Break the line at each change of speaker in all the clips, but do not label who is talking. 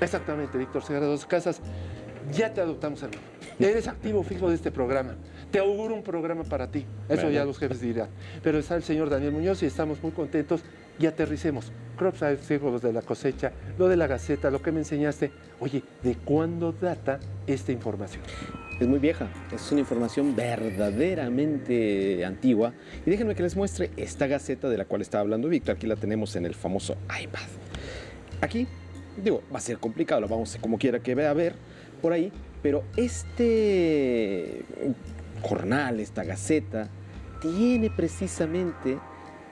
Exactamente, Víctor Segarra Dos Casas. Ya te adoptamos, hermano. Eres activo fijo de este programa. Te auguro un programa para ti. Eso
Bueno.
ya los jefes dirán. Pero está el señor Daniel Muñoz y estamos muy contentos y aterricemos. Crops los de la cosecha, lo de la Gaceta, lo que me enseñaste. Oye, ¿de cuándo data esta información?
Es muy vieja, es una información verdaderamente antigua. Y déjenme que les muestre esta Gaceta de la cual estaba hablando Víctor. Aquí la tenemos en el famoso iPad. Aquí, digo, va a ser complicado, lo vamos a como quiera que vea a ver por ahí, pero este jornal, esta Gaceta, tiene precisamente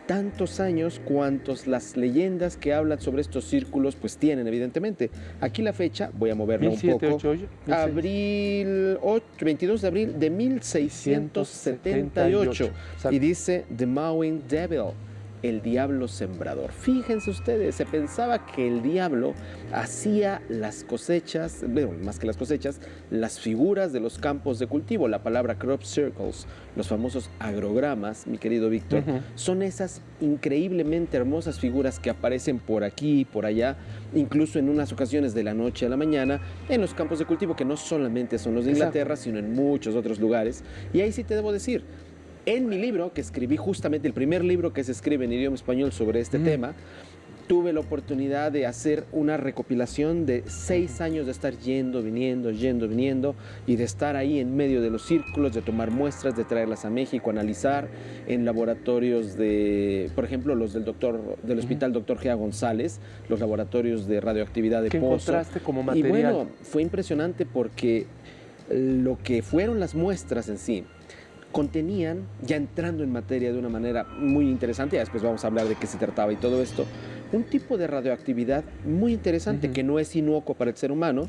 tantos años cuantos las leyendas que hablan sobre estos círculos pues tienen, evidentemente. Aquí la fecha, voy a moverla un poco, 22 de abril de 1678, y dice The Mowing Devil, el diablo sembrador. Fíjense ustedes, se pensaba que el diablo hacía las cosechas, bueno, más que las cosechas, las figuras de los campos de cultivo. La palabra crop circles, los famosos agrogramas, mi querido Víctor, son esas increíblemente hermosas figuras que aparecen por aquí y por allá, incluso en unas ocasiones de la noche a la mañana, en los campos de cultivo, que no solamente son los de Inglaterra, sino en muchos otros lugares. Y ahí sí te debo decir, en mi libro, que escribí justamente el primer libro que se escribe en idioma español sobre este tema, tuve la oportunidad de hacer una recopilación de 6 años de estar yendo, viniendo, y de estar ahí en medio de los círculos, de tomar muestras, de traerlas a México, analizar en laboratorios de, por ejemplo, los del Hospital Dr. Gea González, los laboratorios de radioactividad de
¿Qué
Pozo.
encontraste como material?
Y bueno, fue impresionante porque lo que fueron las muestras en sí, contenían, ya entrando en materia de una manera muy interesante, ya después vamos a hablar de qué se trataba y todo esto, un tipo de radioactividad muy interesante que no es inocuo para el ser humano,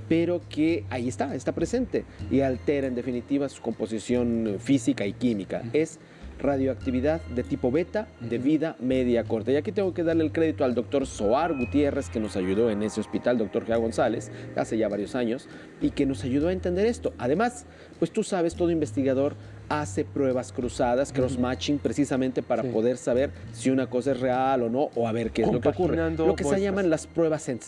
pero que ahí está presente y altera en definitiva su composición física y química. Es radioactividad de tipo beta de vida media corta. Y aquí tengo que darle el crédito al doctor Soar Gutiérrez, que nos ayudó en ese hospital, doctor Gea González, hace ya varios años, y que nos ayudó a entender esto. Además, pues tú sabes, todo investigador hace pruebas cruzadas, cross-matching, precisamente para poder saber si una cosa es real o no, o a ver qué es lo que ocurre. Lo que se llaman las pruebas en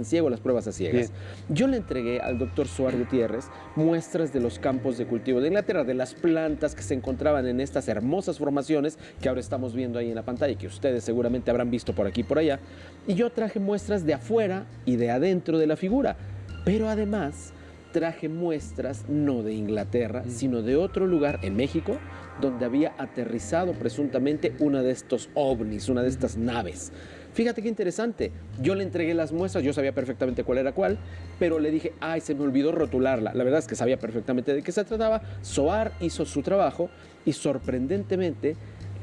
ciego, las pruebas a ciegas. Yo le entregué al doctor Soar Gutiérrez muestras de los campos de cultivo de Inglaterra, de las plantas que se encontraban en estas hermosas formaciones que ahora estamos viendo ahí en la pantalla y que ustedes seguramente habrán visto por aquí y por allá. Y yo traje muestras de afuera y de adentro de la figura, pero además traje muestras no de Inglaterra, sino de otro lugar en México, donde había aterrizado presuntamente una de estos ovnis, una de estas naves. Fíjate qué interesante, yo le entregué las muestras, yo sabía perfectamente cuál era cuál, pero le dije, ay, se me olvidó rotularla. La verdad es que sabía perfectamente de qué se trataba. Soar hizo su trabajo y sorprendentemente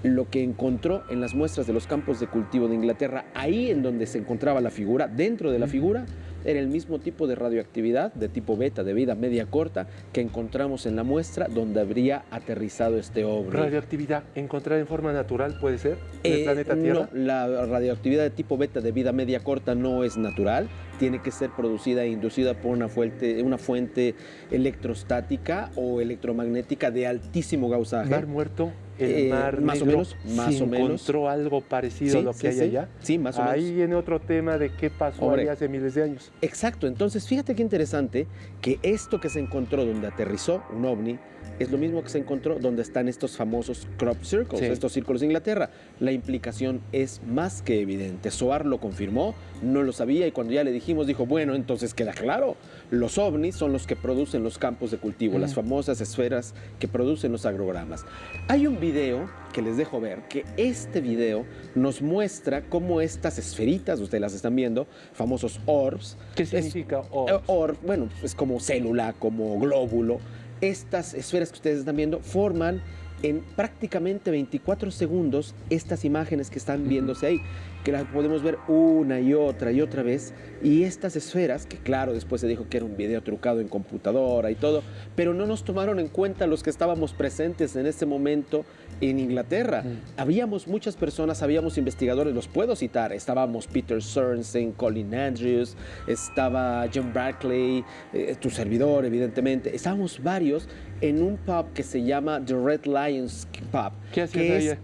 lo que encontró en las muestras de los campos de cultivo de Inglaterra, ahí en donde se encontraba la figura, dentro de la figura, era el mismo tipo de radioactividad de tipo beta, de vida media corta, que encontramos en la muestra donde habría aterrizado este ovni.
¿Radioactividad encontrada en forma natural puede ser en el planeta Tierra?
No, la radioactividad de tipo beta de vida media corta no es natural, tiene que ser producida e inducida por una fuente electrostática o electromagnética de altísimo gausaje.
¿Mar muerto? El mar
más
negro,
o menos, más o menos.
¿Encontró algo parecido a lo que hay allá?
Sí, más o menos.
Ahí viene otro tema de qué pasó allá hace miles de años.
Exacto, entonces fíjate qué interesante que esto que se encontró donde aterrizó un ovni es lo mismo que se encontró donde están estos famosos crop circles, estos círculos de Inglaterra. La implicación es más que evidente. Soar lo confirmó, no lo sabía, y cuando ya le dijimos, dijo, bueno, entonces queda claro, los ovnis son los que producen los campos de cultivo, las famosas esferas que producen los agrogramas. Hay un video que les dejo ver, que este video nos muestra cómo estas esferitas, ustedes las están viendo, famosos orbs.
¿Qué significa orbs?
Orb, bueno, es como célula, como glóbulo. Estas esferas que ustedes están viendo forman en prácticamente 24 segundos estas imágenes que están viéndose ahí, que las podemos ver una y otra vez, y estas esferas, que claro, después se dijo que era un video trucado en computadora y todo, pero no nos tomaron en cuenta los que estábamos presentes en ese momento en Inglaterra. Habíamos muchas personas, habíamos investigadores, los puedo citar, estábamos Peter Sorensen, Colin Andrews, estaba John Barclay, tu servidor evidentemente, estábamos varios en un pub que se llama The Red Lions Pub.
¿Qué hacías allá?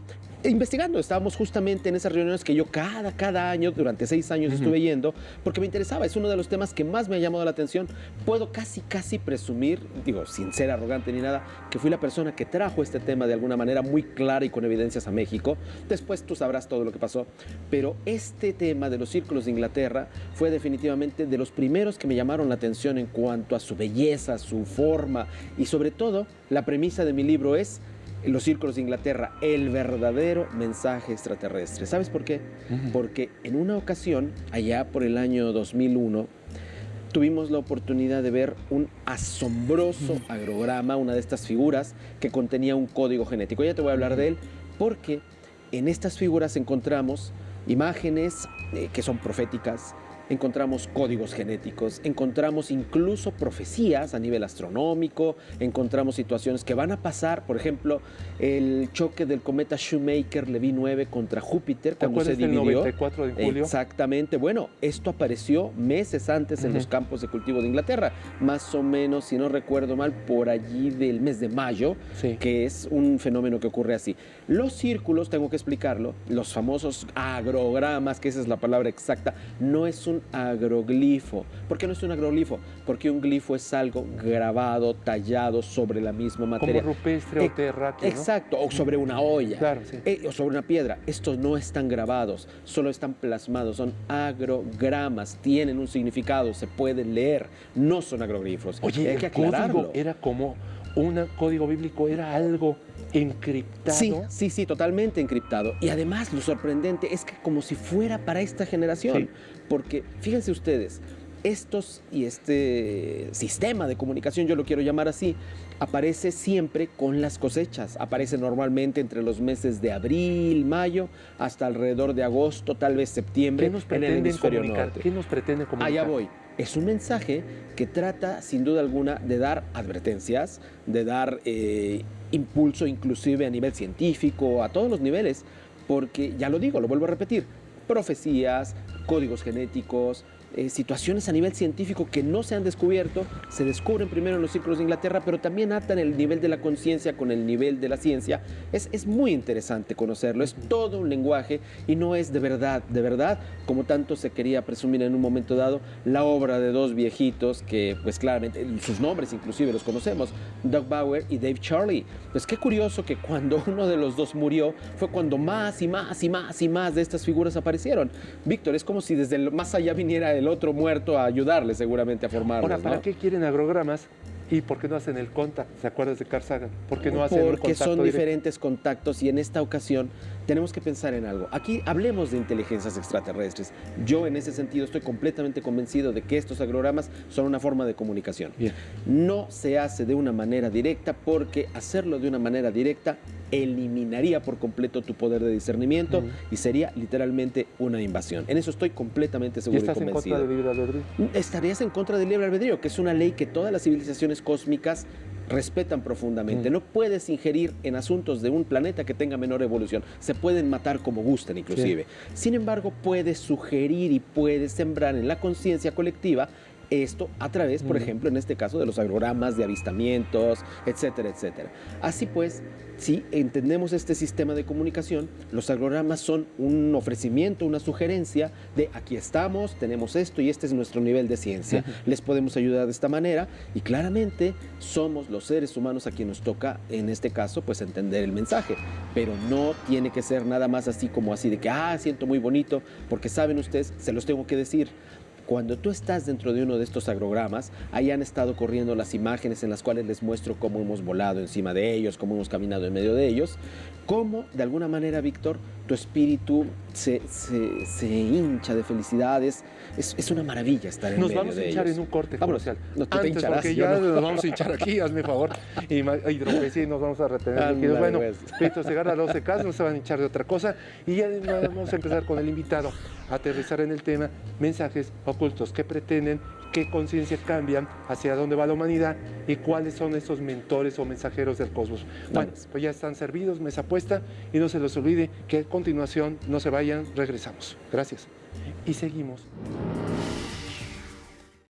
investigando. Estábamos justamente en esas reuniones que yo cada año, durante 6 años estuve yendo, porque me interesaba. Es uno de los temas que más me ha llamado la atención. Puedo casi presumir, digo, sin ser arrogante ni nada, que fui la persona que trajo este tema de alguna manera muy clara y con evidencias a México. Después tú sabrás todo lo que pasó. Pero este tema de los círculos de Inglaterra fue definitivamente de los primeros que me llamaron la atención en cuanto a su belleza, su forma y sobre todo la premisa de mi libro es los círculos de Inglaterra, el verdadero mensaje extraterrestre. ¿Sabes por qué? Porque en una ocasión, allá por el año 2001, tuvimos la oportunidad de ver un asombroso agrograma, una de estas figuras que contenía un código genético. Ya te voy a hablar de él porque en estas figuras encontramos imágenes que son proféticas, encontramos códigos genéticos, encontramos incluso profecías a nivel astronómico, encontramos situaciones que van a pasar, por ejemplo, el choque del cometa Shoemaker-Levy 9 contra Júpiter, cuando se dividió.
¿El 94 de julio?
Exactamente. Bueno, esto apareció meses antes en los campos de cultivo de Inglaterra, más o menos, si no recuerdo mal, por allí del mes de mayo, que es un fenómeno que ocurre así. Los círculos, tengo que explicarlo, los famosos agrogramas, que esa es la palabra exacta, no es un agroglifo. ¿Por qué no es un agroglifo? Porque un glifo es algo grabado, tallado sobre la misma materia.
Como rupestre o terráqueo, ¿no?
Exacto, o sobre una olla,
claro, sí.
O sobre una piedra. Estos no están grabados, solo están plasmados, son agrogramas, tienen un significado, se pueden leer, no son agroglifos.
Oye,
hay que
el código
aclararlo.
era como un código bíblico, era algo encriptado.
Sí, totalmente encriptado. Y además lo sorprendente es que como si fuera para esta generación, porque fíjense ustedes, estos y este sistema de comunicación, yo lo quiero llamar así, aparece siempre con las cosechas. Aparece normalmente entre los meses de abril, mayo, hasta alrededor de agosto, tal vez septiembre,
¿Qué nos
en el
pretenden
hemisferio
comunicar?
norte.
¿Qué nos pretende comunicar?
Allá voy. Es un mensaje que trata, sin duda alguna, de dar advertencias, de dar impulso inclusive a nivel científico, a todos los niveles, porque, ya lo digo, lo vuelvo a repetir, profecías, códigos genéticos, situaciones a nivel científico que no se han descubierto, se descubren primero en los círculos de Inglaterra, pero también atan el nivel de la conciencia con el nivel de la ciencia. Es muy interesante conocerlo, es todo un lenguaje y no es de verdad, como tanto se quería presumir en un momento dado, la obra de dos viejitos que, pues claramente, sus nombres inclusive los conocemos, Doug Bauer y Dave Charley. Pues qué curioso que cuando uno de los dos murió, fue cuando más de estas figuras aparecieron. Víctor, es como si desde el más allá viniera el otro muerto a ayudarle seguramente a formarlos.
Ahora, ¿para qué quieren agrogramas? ¿Y por qué no hacen el contact? ¿Se acuerdas de Carl Sagan? ¿Por qué no hacen el contacto
Porque son
directo?
diferentes contactos y en esta ocasión tenemos que pensar en algo. Aquí hablemos de inteligencias extraterrestres. Yo en ese sentido estoy completamente convencido de que estos agrogramas son una forma de comunicación.
Bien.
No se hace de una manera directa porque hacerlo de una manera directa eliminaría por completo tu poder de discernimiento y sería literalmente una invasión. En eso estoy completamente seguro y convencido.
¿Y estás en contra del libre albedrío?
Estarías en contra del libre albedrío, que es una ley que todas las civilizaciones cósmicas respetan profundamente. No puedes ingerir en asuntos de un planeta que tenga menor evolución. Se pueden matar como gusten inclusive. Sin embargo, puedes sugerir y puedes sembrar en la conciencia colectiva esto a través, por ejemplo, en este caso, de los agrogramas, de avistamientos, etcétera, etcétera. Así pues, si entendemos este sistema de comunicación, los agrogramas son un ofrecimiento, una sugerencia de aquí estamos, tenemos esto y este es nuestro nivel de ciencia. Les podemos ayudar de esta manera y claramente somos los seres humanos a quien nos toca, en este caso, pues entender el mensaje. Pero no tiene que ser nada más así como así de que, siento muy bonito, porque saben ustedes, se los tengo que decir, cuando tú estás dentro de uno de estos agrogramas, ahí han estado corriendo las imágenes en las cuales les muestro cómo hemos volado encima de ellos, cómo hemos caminado en medio de ellos, cómo de alguna manera, Víctor, tu espíritu se hincha de fífelicidad. Es una maravilla estar en medio de ellos.
Nos vamos a hinchar en un corte comercial.
No te
Antes,
hincharás,
porque ya nos vamos a hinchar aquí, hazme favor. Y hidropesia y nos vamos a retener líquidos. Bueno, Víctor Segarra, 12 casos, no se van a hinchar de otra cosa. Y ya vamos a empezar con el invitado a aterrizar en el tema, mensajes ocultos, qué pretenden, qué conciencia cambian, hacia dónde va la humanidad y cuáles son esos mentores o mensajeros del cosmos. Bueno, pues ya están servidos, mesa puesta, y no se les olvide que a continuación, no se vayan, regresamos. Gracias. Y seguimos.